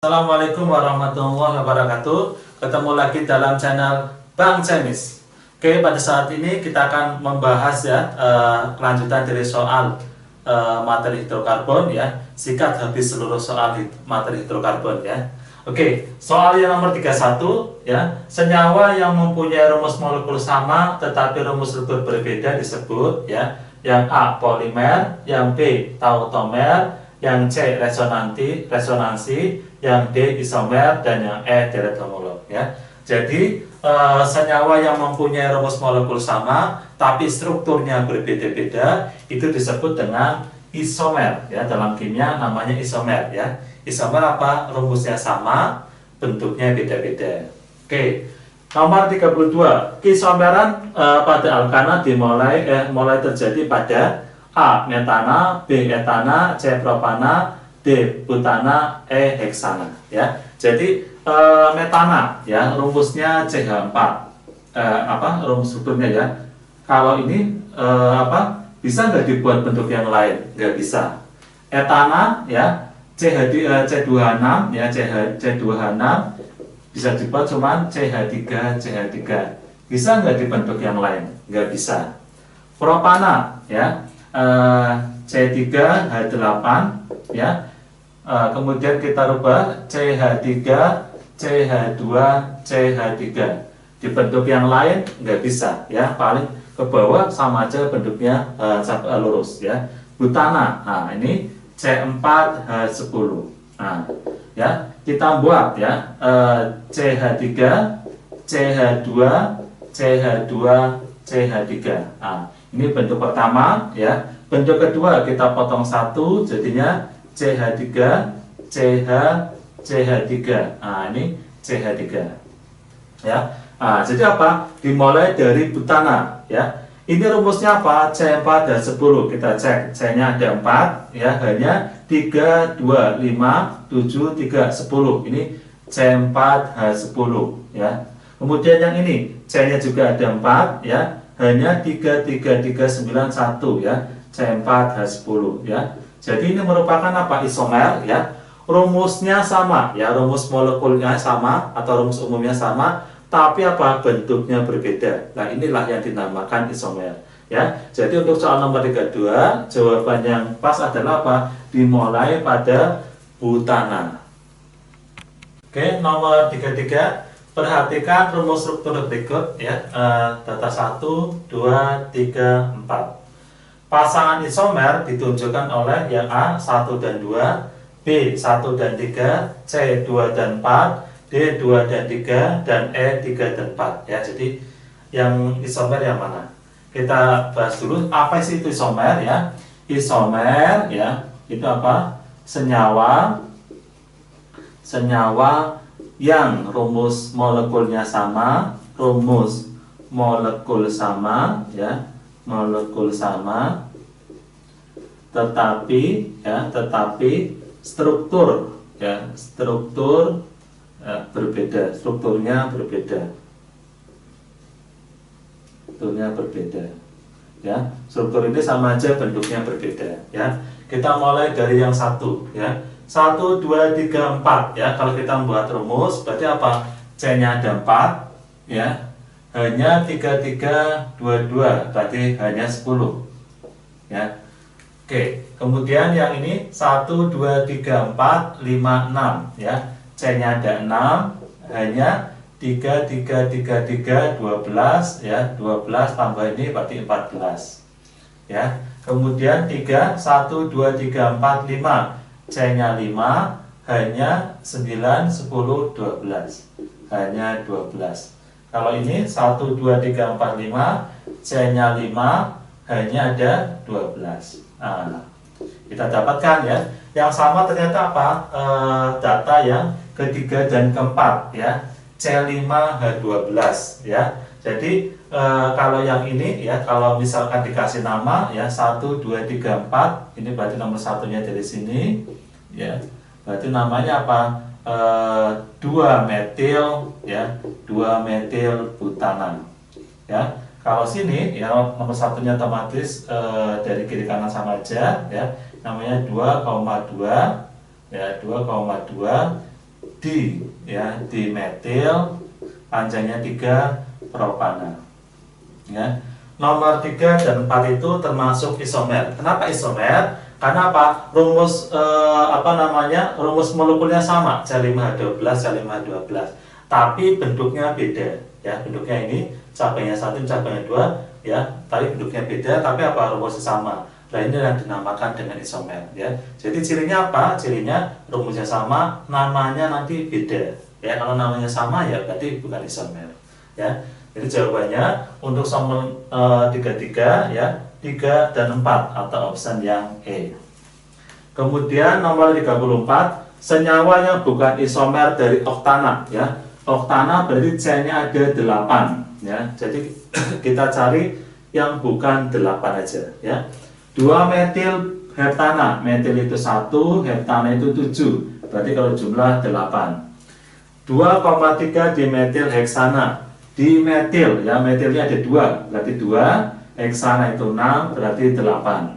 Assalamualaikum warahmatullahi wabarakatuh. Ketemu lagi dalam channel Bang Chinese. Oke, pada saat ini kita akan membahas kelanjutan dari soal materi hidrokarbon ya. Sikat habis seluruh soal materi hidrokarbon ya. Oke, soal yang nomor 31 ya. Senyawa yang mempunyai rumus molekul sama tetapi rumus struktur berbeda disebut ya. Yang A polimer, yang B tautomer, yang C resonansi, yang D isomer, dan yang E deret homolog ya. Jadi senyawa yang mempunyai rumus molekul sama tapi strukturnya berbeda-beda itu disebut dengan isomer ya. Dalam kimia namanya isomer ya. Isomer apa? Rumusnya sama, bentuknya beda-beda. Oke. Nomor 32, keisomeran pada alkana mulai terjadi pada A. metana, B. etana, C. propana, D. butana, E. heksana ya. Jadi metana ya rumusnya CH4. Rumus strukturnya ya. Kalau ini bisa nggak dibuat bentuk yang lain? Nggak bisa. Etana ya C2H6 ya C2H6 bisa dibuat cuman CH3. Bisa nggak dibentuk yang lain? Nggak bisa. Propana ya C3H8 ya. Kemudian kita rubah CH3 CH2 CH3. Dibentuk yang lain nggak bisa ya. Paling ke bawah sama aja bentuknya lurus ya. Butana. Nah, ini C4H10. Nah, ya kita buat ya CH3 CH2 CH2 CH3. Nah, ini bentuk pertama ya. Bentuk kedua kita potong satu jadinya CH3 CH CH3. Nah, ini CH3 ya. Nah, jadi apa? Dimulai dari butana ya. Ini rumusnya apa? C4H10. Kita cek. C-nya ada 4 ya, hanya 3, 2, 5, 7, 3, 10. Ini C4H10 ya. Kemudian yang ini C-nya juga ada 4 ya, hanya 3, 3, 3, 9, 1 ya. C4H10 ya. Jadi ini merupakan apa? Isomer ya. Rumusnya sama ya, rumus molekulnya sama atau rumus umumnya sama, tapi apa? Bentuknya berbeda. Nah, inilah yang dinamakan isomer ya. Jadi untuk soal nomor 32, jawaban yang pas adalah apa? Dimulai pada butana. Oke, nomor 33, perhatikan rumus struktur berikut ya. Data 1, 2, 3, 4. Pasangan isomer ditunjukkan oleh yang A 1 dan 2, B 1 dan 3, C 2 dan 4, D 2 dan 3, dan E 3 dan 4 ya. Jadi yang isomer yang mana? Kita bahas dulu apa sih itu isomer ya. Isomer ya itu apa? Senyawa yang rumus molekulnya sama, rumus molekul sama ya, molekul sama, tetapi struktur berbeda, strukturnya berbeda ya. Struktur ini sama aja, bentuknya berbeda ya. Kita mulai dari yang satu ya. 1, 2, 3, 4 ya. Kalau kita membuat rumus berarti apa? C-nya ada 4 ya, hanya 3, 3, 2, 2 berarti hanya 10 ya. Oke, kemudian yang ini 1, 2, 3, 4, 5, 6 ya. C-nya ada 6, hanya 3, 3, 3, 3, 12 ya. 12 tambah ini berarti 14 ya. Kemudian 3, 1, 2, 3, 4, 5, C-nya 5, hanya 9, 10, 12 hanya 12. Kalau ini 1, 2, 3, 4, 5, C-nya 5, hanya ada 12. Nah, kita dapatkan ya. Yang sama ternyata apa? Data yang ketiga dan keempat ya. C5H12 ya. Jadi kalau yang ini ya, kalau misalkan dikasih nama ya 1, 2, 3, 4, ini berarti nomor satunya dari sini ya. Berarti namanya apa? 2 metil ya, 2 metil butanan ya. Kalau sini ya nomor satunya otomatis dari kiri kanan sama aja ya, namanya 2,2 ya, 2,2 di ya, dimetil, panjangnya 3 propana. Ya. Nomor 3 dan 4 itu termasuk isomer. Kenapa isomer? Karena apa? Rumus rumus molekulnya sama, C5H12, C5H12. Tapi bentuknya beda. Ya, bentuknya ini cabangnya 1, cabangnya 2, ya, tapi bentuknya beda, tapi apa? Rumusnya sama. Nah, ini yang dinamakan dengan isomer, ya. Jadi cirinya apa? Cirinya rumusnya sama, namanya nanti beda. Ya, kalau namanya sama ya berarti bukan isomer, ya. Jadi jawabannya untuk sombol 33 ya, 3 dan 4 atau option yang E. Kemudian nomor 34, senyawa yang bukan isomer dari oktana ya. Oktana berarti C-nya ada 8 ya. Jadi kita cari yang bukan 8 aja ya. 2 metil heptana, metil itu 1, heptana itu 7. Berarti kalau jumlah 8. 2,3 dimetil heksana. Dimetil ya, metilnya ada 2, berarti 2, heksana itu 6, berarti 8.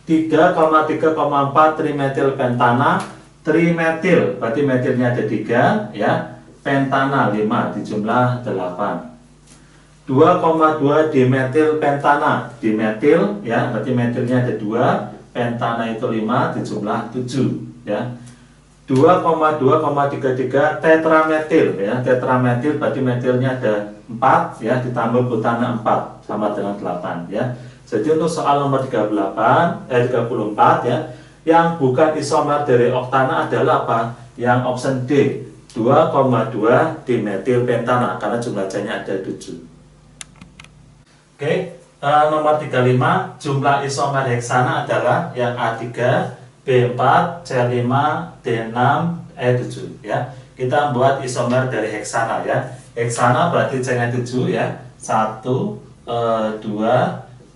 3,3,4 trimetil pentana. Trimetil berarti metilnya ada 3 ya, pentana 5, dijumlah 8. 2,2 dimetil pentana. Dimetil ya, berarti metilnya ada 2, pentana itu 5, dijumlah 7 ya. 2,2,33 tetrametil ya. Tetrametil berarti metilnya ada 4 ya, ditambah butana 4 sama dengan 8 ya. Jadi untuk soal nomor 34 ya, yang bukan isomer dari oktana adalah apa? Yang option D, 2,2 dimetil pentana karena jumlah C-nya ada 7. Oke, nomor 35, jumlah isomer heksana adalah yang A3, B4, C5, D6, E7 ya. Kita buat isomer dari heksana ya. Heksana berarti C-nya 7 ya. 1, 2,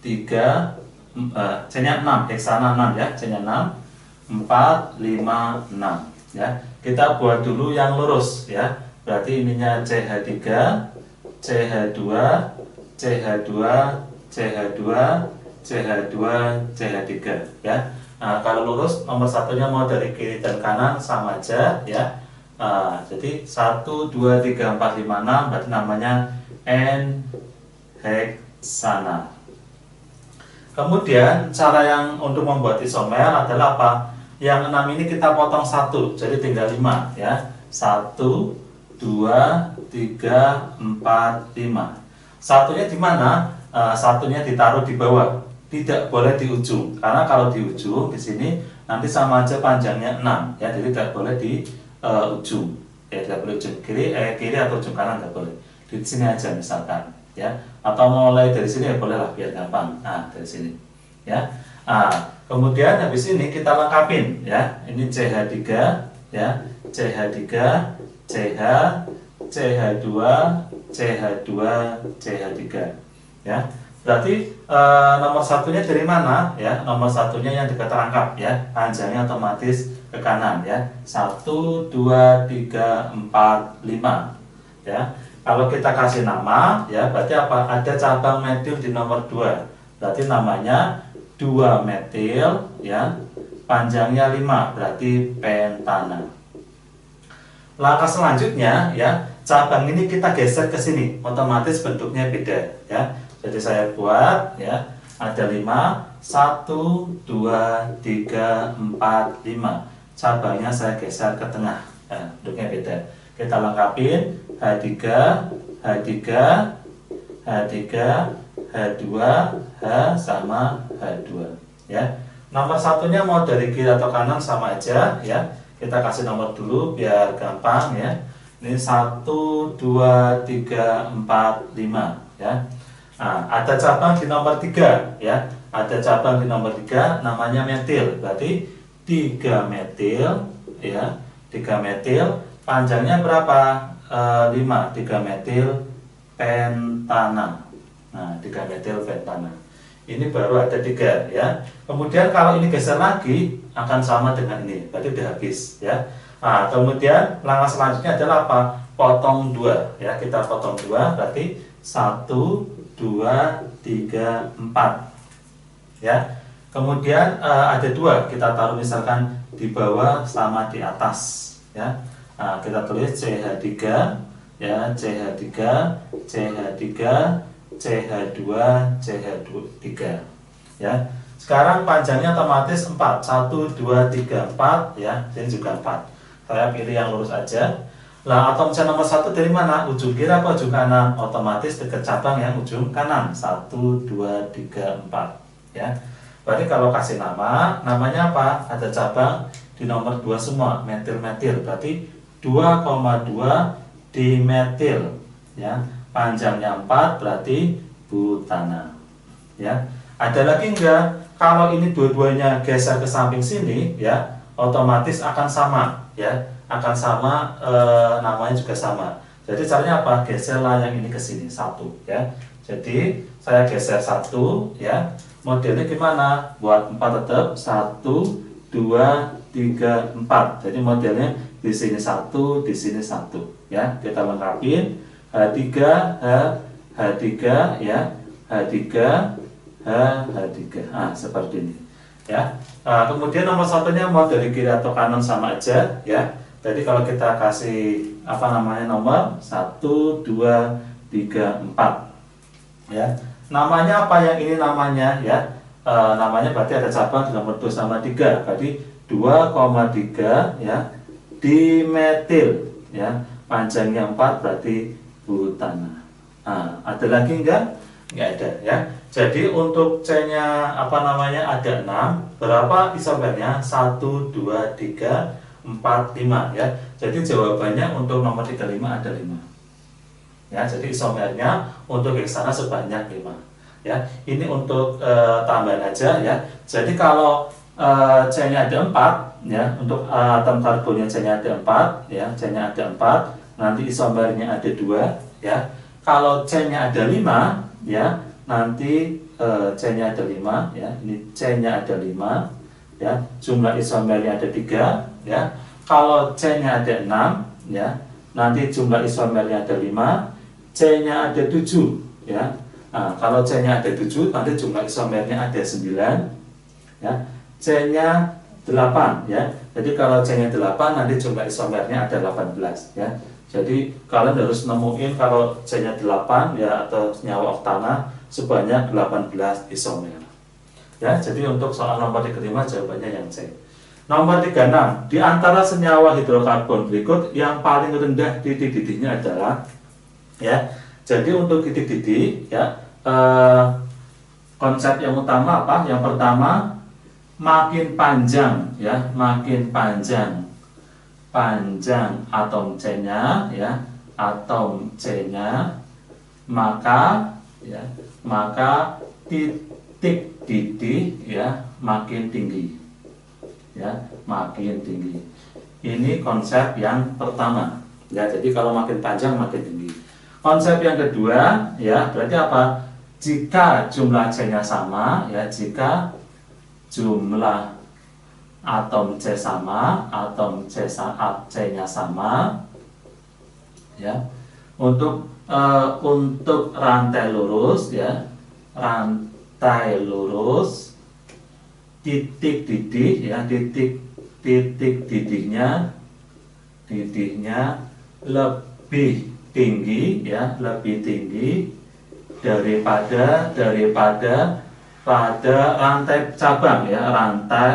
3, C-nya 6, heksana 6 ya. C-nya 6, 4, 5, 6 ya. Kita buat dulu yang lurus ya. Berarti ininya CH3, CH2, CH2, CH2, CH2, CH3 ya. Nah, kalau lurus nomor satunya mau dari kiri dan kanan sama aja ya. Jadi 1, 2, 3, 4, 5, 6 berarti namanya N-heksana. Kemudian cara yang untuk membuat isomer adalah apa? Yang 6 ini kita potong 1, jadi tinggal 5 ya. 1, 2, 3, 4, 5. Satunya di mana? Satunya ditaruh di bawah. Tidak boleh di ujung, karena kalau di ujung di sini nanti sama aja panjangnya 6 ya, jadi tidak boleh di ujung ya, tidak boleh ujung kiri atau ujung kanan, tidak boleh di sini aja misalkan ya, atau mulai dari sini ya boleh lah biar gampang. Nah dari sini ya. Kemudian habis ini kita lengkapin ya, ini CH3 ya, CH3, CH, CH2, CH2, CH3 ya. Berarti nomor satunya dari mana ya? Nomor satunya yang dekat rangkap ya, panjangnya otomatis ke kanan ya. 1, 2, 3, 4, 5 ya. Kalau kita kasih nama ya, berarti apa? Ada cabang metil di nomor 2. Berarti namanya 2 metil ya. Panjangnya 5, berarti pentana. Langkah selanjutnya ya, cabang ini kita geser ke sini, otomatis bentuknya beda ya. Jadi saya buat ya, ada 5, 1, 2, 3, 4, 5. Cabangnya saya geser ke tengah, nah, bentuknya beda. Kita lengkapin H3, H3, H3, H2, H sama H2 ya. Nomor satunya mau dari kiri atau kanan sama aja ya. Kita kasih nomor dulu biar gampang ya. Ini 1, 2, 3, 4, 5 ya. Nah, ada cabang di nomor 3 ya. Ada cabang di nomor 3 namanya metil. Berarti 3 metil ya. 3 metil panjangnya berapa? 5. 3 metil pentana. Nah, 3 metil pentana. Ini baru ada 3 ya. Kemudian kalau ini geser lagi akan sama dengan ini. Berarti udah habis ya. Nah, kemudian langkah selanjutnya adalah apa? Potong 2 ya. Kita potong 2 berarti 1, 2, 3, 4 ya. Kemudian ada 2 kita taruh misalkan di bawah sama di atas ya. Nah, kita tulis CH3 ya, CH3, CH3, CH2, CH3 ya. Sekarang panjangnya otomatis 4, 1, 2, 3, 4 ya, ini juga 4. Saya pilih yang lurus aja. Nah, atom C nomor 1 dari mana? Ujung kiri apa ujung kanan? Otomatis dekat cabang yang ujung kanan. 1, 2, 3, 4 ya. Berarti kalau kasih nama, namanya apa? Ada cabang di nomor 2 semua, metil-metil. Berarti 2,2 dimetil ya. Panjangnya 4 berarti butana ya. Ada lagi enggak? Kalau ini dua-duanya geser ke samping sini ya, otomatis akan sama ya, akan sama, namanya juga sama. Jadi caranya apa? Geserlah yang ini ke sini 1 ya. Jadi saya geser 1 ya. Modelnya gimana? Buat 4 tetap 1, 2, 3, 4. Jadi modelnya di sini 1, di sini 1 ya. Kita lengkapin H3, H3 ya, H3, H3. Nah, seperti ini ya. Kemudian nomor satunya mau dari kiri atau kanan sama aja ya. Jadi kalau kita kasih apa namanya nomor 1, 2, 3, 4 ya. Namanya apa yang ini namanya ya? Namanya berarti ada cabang di nomor 2 sama 3. Berarti 2,3 ya, dimetil ya. Panjangnya 4 berarti butana. Nah, ada lagi enggak? Enggak ada ya. Jadi untuk C-nya apa namanya ada 6. Berapa isomernya? 1, 2, 3, 4, 5 ya. Jadi jawabannya untuk nomor 35 ada 5. Ya, jadi isomernya untuk yang sana sebanyak 5 ya. Ini untuk tambahan aja ya. Jadi kalau C-nya ada 4 ya, untuk atom karbonnya C-nya ada 4 ya, C-nya ada 4, nanti isomernya ada 2 ya. Kalau C-nya ada 5 ya, nanti C-nya ada 5 ya. Ini C-nya ada 5 ya. Jumlah isomernya ada 3 ya. Kalau C-nya ada 6 ya, nanti jumlah isomernya ada 5, C-nya ada 7 ya. Nah, kalau C-nya ada 7, nanti jumlah isomernya ada 9 ya. C-nya 8 ya. Jadi kalau C-nya 8, nanti jumlah isomernya ada 18 ya. Jadi kalian harus nemuin kalau C-nya 8 ya, atau senyawa oktana sebanyak 18 isomer. Ya, jadi untuk soal nomor 35 jawabannya yang C. Nomor 36, di antara senyawa hidrokarbon berikut yang paling rendah titik didihnya adalah ya. Jadi untuk titik didih ya, konsep yang utama apa? Yang pertama, makin panjang ya, makin panjang atom C-nya ya, atom C-nya, maka ya, maka titik didih ya makin tinggi ya, makin tinggi. Ini konsep yang pertama ya. Jadi kalau makin panjang makin tinggi. Konsep yang kedua ya, berarti apa? Jika jumlah C-nya sama ya, jika jumlah atom C sama, atom C-nya sama ya. Untuk rantai lurus ya, rantai lurus, titik didih ya, titik didihnya lebih tinggi ya, lebih tinggi daripada pada rantai cabang ya, rantai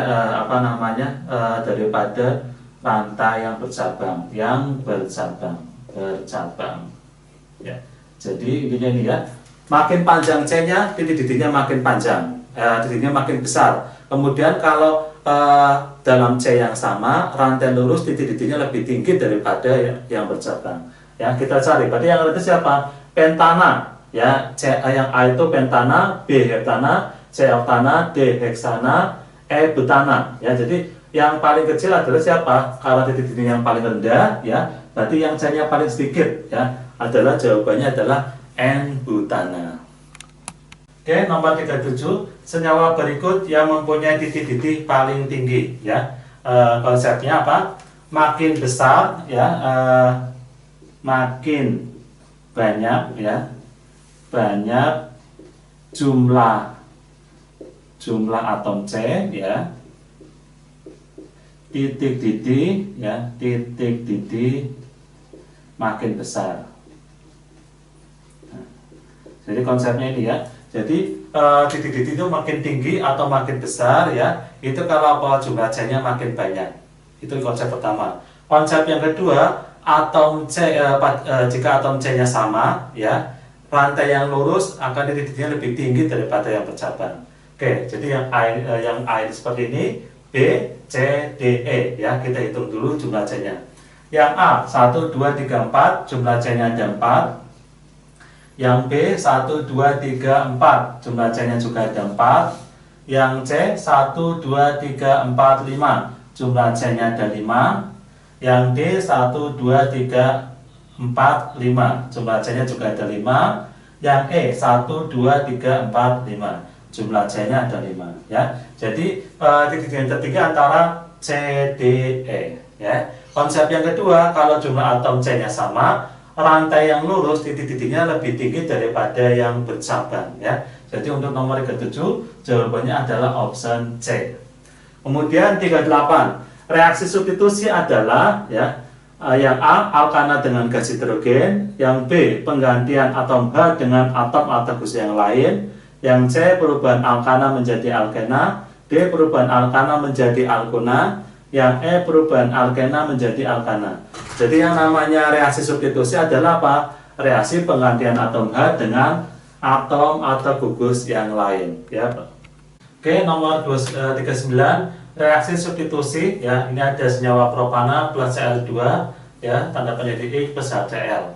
daripada rantai yang bercabang ya. Jadi intinya ini ya, makin panjang C-nya, titik didihnya makin panjang, didihnya makin besar. Kemudian kalau dalam C yang sama, rantai lurus titik didihnya lebih tinggi daripada yang bercabang. Ya, kita cari. Berarti yang itu siapa? Pentana. Ya, C yang A itu pentana, B heptana, C oktana, D heksana, E butana. Ya, jadi yang paling kecil adalah siapa? Karena titik didih yang paling rendah, ya. Berarti yang C-nya paling sedikit, ya. Adalah jawabannya adalah N butana. Oke, nomor 37, senyawa berikut yang mempunyai titik didih paling tinggi, ya. Konsepnya apa? Makin besar, ya, makin banyak, ya, banyak jumlah atom C, ya, titik didih ya, titik didih makin besar. Nah, jadi konsepnya ini ya. Jadi titik didih itu makin tinggi atau makin besar ya, itu kalau jumlah C-nya makin banyak. Itu konsep pertama. Konsep yang kedua, atom C jika atom C-nya sama ya, rantai yang lurus akan titik didihnya lebih tinggi daripada yang bercabang. Oke, jadi yang A ini seperti ini, B, C, D, E ya. Kita hitung dulu jumlah C-nya. Yang A 1 2 3 4, jumlah C-nya ada 4. Yang B 1 2 3 4, jumlah C-nya juga ada 4. Yang C 1 2 3 4 5, jumlah C-nya ada 5. Yang D 1 2 3 4 5, jumlah C-nya juga ada 5. Yang E 1 2 3 4 5, jumlah C-nya ada 5 ya. Jadi titik yang ketiga antara C, D, E ya. Konsep yang kedua, kalau jumlah atom C-nya sama, rantai yang lurus titik didihnya lebih tinggi daripada yang bercabang ya. Jadi untuk nomor ke-7 jawabannya adalah option C. Kemudian 38, reaksi substitusi adalah ya, yang A alkana dengan gas hidrogen, yang B penggantian atom H dengan atom atau gas yang lain, yang C perubahan alkana menjadi alkena, D perubahan alkana menjadi alkona, yang E perubahan alkena menjadi alkana. Jadi yang namanya reaksi substitusi adalah apa? Reaksi penggantian atom H dengan atom atau gugus yang lain ya. Oke, nomor 39, reaksi substitusi ya. Ini ada senyawa propana plus Cl2 ya, tanda penyedih X plus HCl.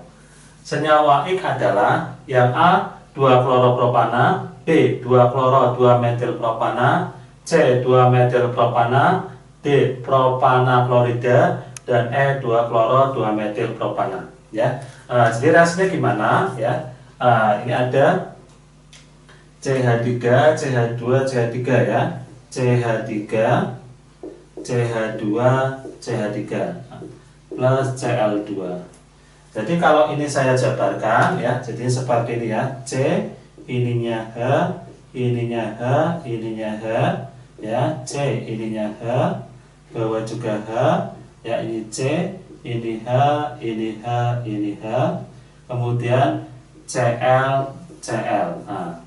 Senyawa X adalah yang A 2 kloropropana, B 2 kloro 2 metil propana, C 2 metil propana, D propana klorida, dan E 2 kloro 2 metil propana ya. Jadi reaksinya gimana ya? Ini ada CH3, CH2, CH3 ya. CH3, CH2, CH3 plus Cl2. Jadi kalau ini saya jabarkan ya, jadi seperti ini ya. C ininya H, ininya H, ininya H ya. C ininya H, bawah juga H ya, ini C, ini H, ini H, ini H, kemudian Cl, Cl. Nah,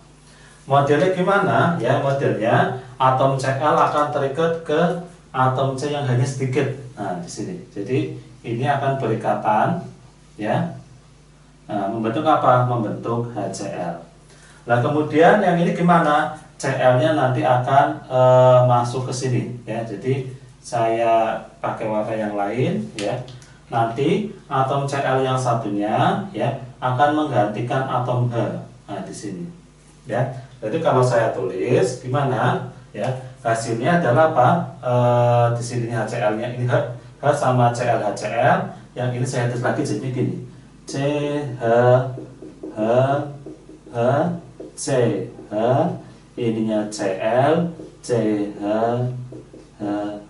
modelnya gimana ya? Modelnya atom Cl akan terikat ke atom C yang hanya sedikit. Nah, di sini. Jadi ini akan berikatan ya. Nah, membentuk apa? Membentuk HCl. Nah, kemudian yang ini gimana? Cl-nya nanti akan masuk ke sini ya. Jadi saya pakai warna yang lain ya. Nanti atom Cl yang satunya ya akan menggantikan atom H. Nah, di sini ya. Jadi kalau saya tulis gimana ya? Hasilnya adalah apa? Di sini HCl-nya ini H sama Cl HCl. Yang ini saya tulis lagi jadi gini. C H H H C H, ininya Cl C H H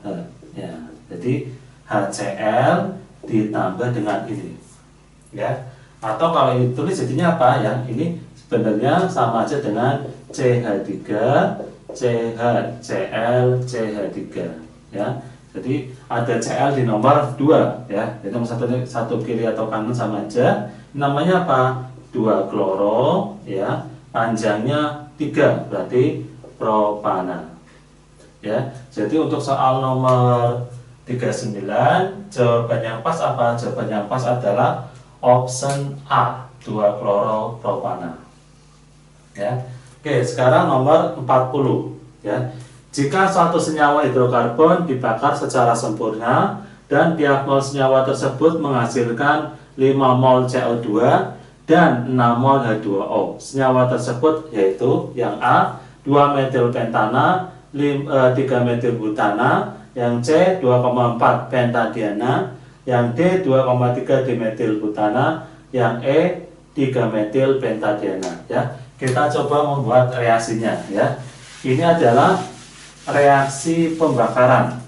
H ya. Jadi HCl ditambah dengan ini ya. Atau kalau ini tulis jadinya apa ya? Ini sebenarnya sama aja dengan CH3 CHCl CH3 ya. Jadi ada Cl di nomor 2 ya. Jadi nomor satu kiri atau kanan sama aja. Namanya apa? 2 kloro ya. Panjangnya 3 berarti propana. Ya. Jadi untuk soal nomor 39 jawaban yang pas apa? Jawaban yang pas adalah option A 2 kloro propana. Ya. Oke, sekarang nomor 40 ya. Jika suatu senyawa hidrokarbon dibakar secara sempurna dan tiap mol senyawa tersebut menghasilkan 5 mol CO2 dan 6 mol H2O. Senyawa tersebut yaitu yang A 2 metil pentana, 3 metil butana, yang C 2,4 pentadiana, yang D 2,3 dimetil butana, yang E 3 metil pentadiana ya. Kita coba membuat reaksinya ya. Ini adalah reaksi pembakaran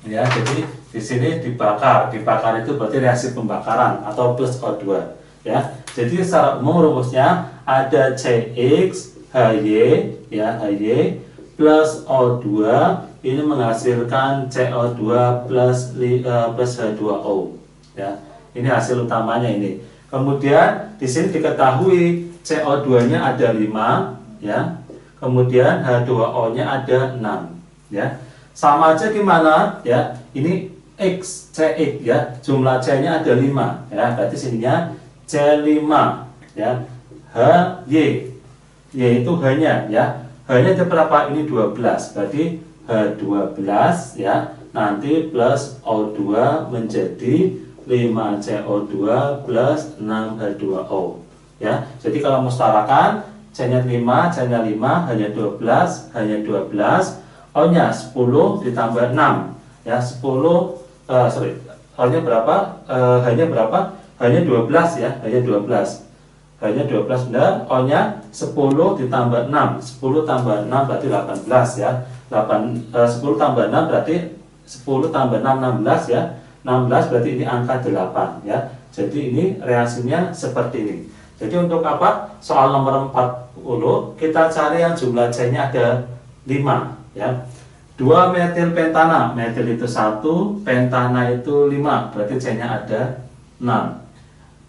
ya. Jadi di sini dibakar itu berarti reaksi pembakaran atau plus O2 ya. Jadi secara umum rumusnya ada CX HY ya, HY plus O2 ini menghasilkan CO2 plus H2O ya. Ini hasil utamanya ini. Kemudian di sini diketahui CO2-nya ada 5 ya. Kemudian H2O-nya ada 6 ya. Sama aja gimana ya? Ini X, CX ya. Jumlah C-nya ada 5 ya. Berarti sininya C5 ya. HY. Y itu H-nya ya. H-nya ada berapa? Ini 12. Berarti H12 ya. Nanti plus O2 menjadi 5CO2 plus 6H2O ya. Jadi kalau mustarakan C-nya 5, C-nya 5, hanya 12, hanya 12, O-nya 10 ditambah 6 ya. 10 O-nya berapa? Hanya berapa? Hanya 12 ya, hanya 12. Hanya 12 benar, O-nya 10 ditambah 6. 10 tambah 6 berarti 18 ya. 10 tambah 6 berarti 10 tambah 6, 16 ya. 16 berarti ini angka 8 ya. Jadi ini reaksinya seperti ini. Jadi untuk apa? Soal nomor 40 kita cari yang jumlah C-nya ada 5 ya. 2 metil pentana, metil itu 1, pentana itu 5, berarti C-nya ada 6.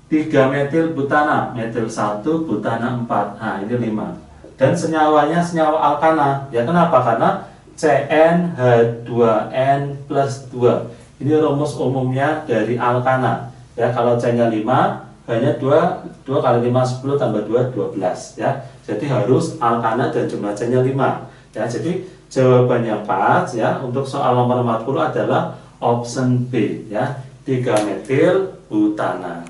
3 metil butana, metil 1, butana 4. Nah, ini 5. Dan senyawanya senyawa alkana. Ya kenapa? Karena CnH2n plus 2. Ini rumus umumnya dari alkana. Ya, kalau C-nya 5, hanya 2 kali 5 10 tambah 2 12 ya. Jadi harus alkana dan jumlah C-nya 5. Ya, jadi jawabannya pas ya. Untuk soal nomor 40 adalah option B ya. 3 metil butana.